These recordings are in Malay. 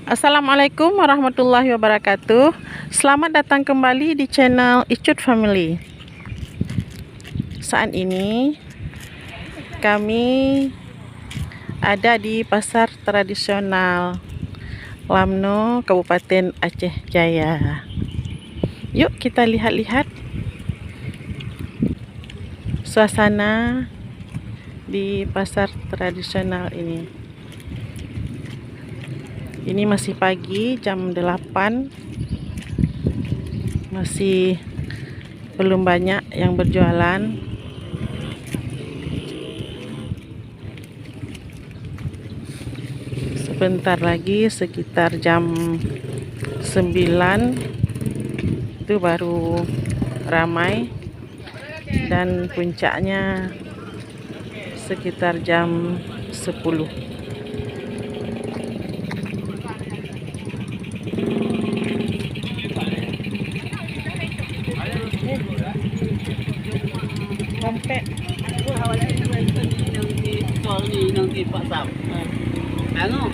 Assalamualaikum warahmatullahi wabarakatuh. Selamat datang kembali di channel Icut Family. Saat ini kami ada di pasar tradisional Lamno, Kabupaten Aceh Jaya. Yuk kita lihat-lihat suasana di pasar tradisional ini. Ini masih pagi, jam 8. Masih belum banyak yang berjualan. Sebentar lagi sekitar jam 9 itu baru ramai, dan puncaknya sekitar jam 10. Sampai nanti Pak Sam. Anu.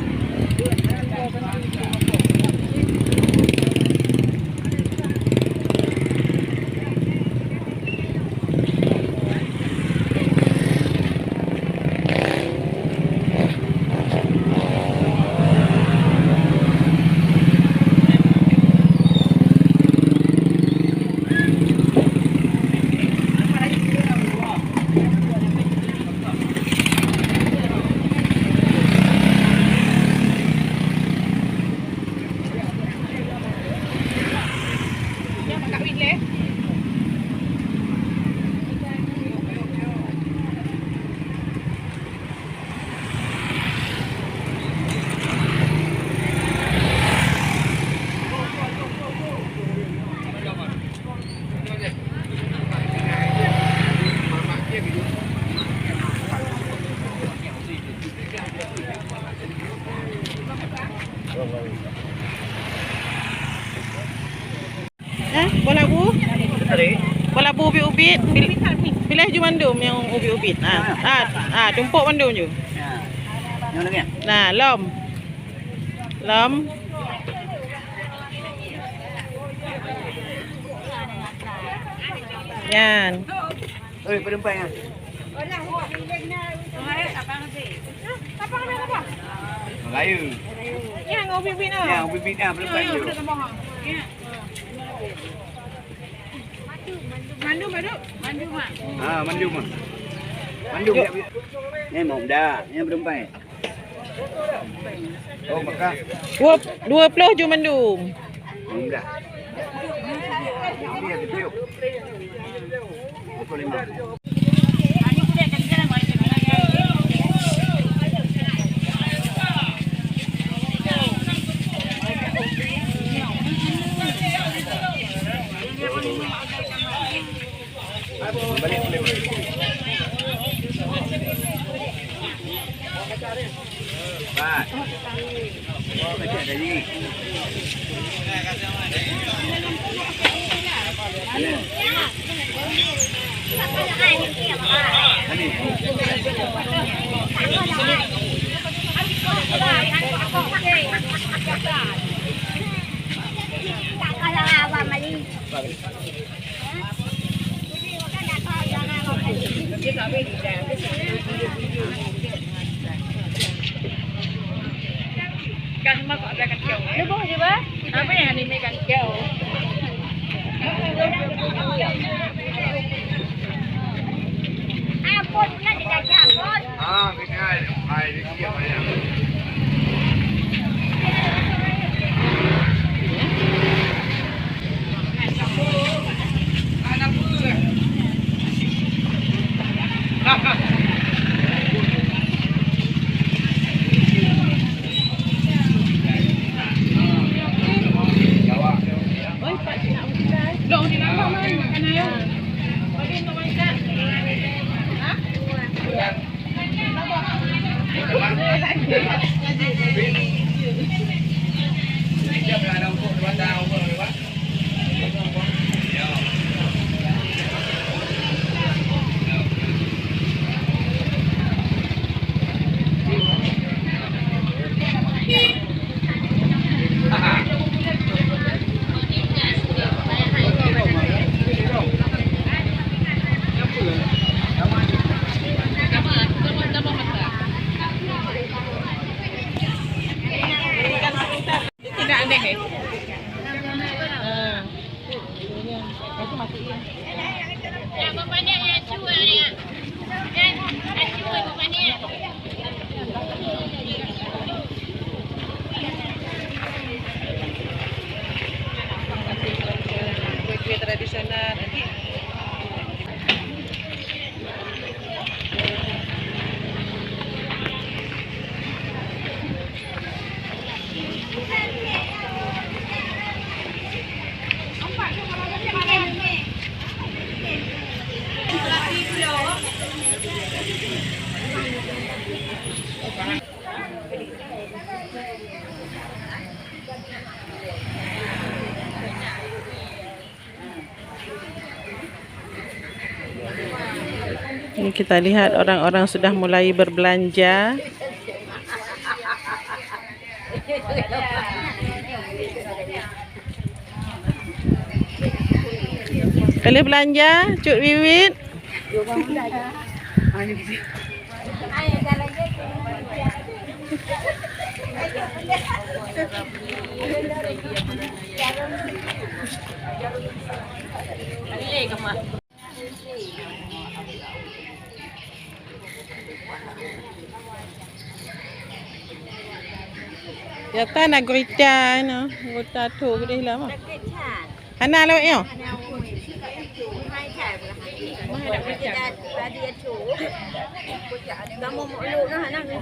Bola bu? Bola bu ubit-ubit. Pilih je mandum yang ubit-ubit. Tumpuk mandum je. Nah, lom. Yan. Oi, perempuan kan? Melayu. Yang ubit-ubit tu. Ya, ubit-ubit dah perempuan tu. Mandum. Mandum. Mandum. Ni mau dah, ni perempuan. Oh, Mekah. 20 je mandum. Dah. Dia kecil. Pukul 5. Balik boleh. Baik. Oh, baca tadi. Kan semua kok ada kan kau. Lu bawa je ba? Apa yang anime kan kau? Apot nak dijajah apot. Betul. Hai, dia banyak. matiin. Ya, bapaknya ya cuy ya. Ya cuy bapaknya. Kue-kue tradisional. Ini kita lihat orang-orang sudah mulai berbelanja. Boleh belanja, Cuk Wiwit? Ya ta nak gurita no, gurita tu gede lama. Ana lawak yo. Kamu mau lu nah anak ni.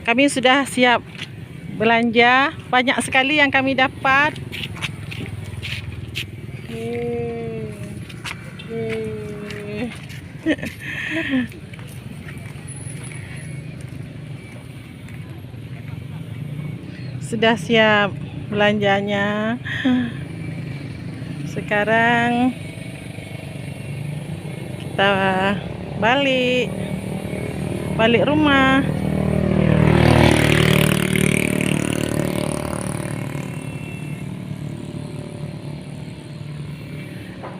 Kami sudah siap belanja, banyak sekali yang kami dapat. Sudah siap belanjanya. Sekarang kita balik rumah.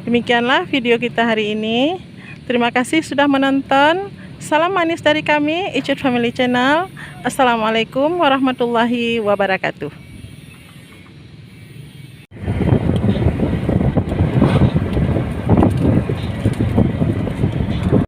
Demikianlah video kita hari ini. Terima kasih sudah menonton. Salam manis dari kami, Icut Family Channel. Assalamualaikum warahmatullahi wabarakatuh.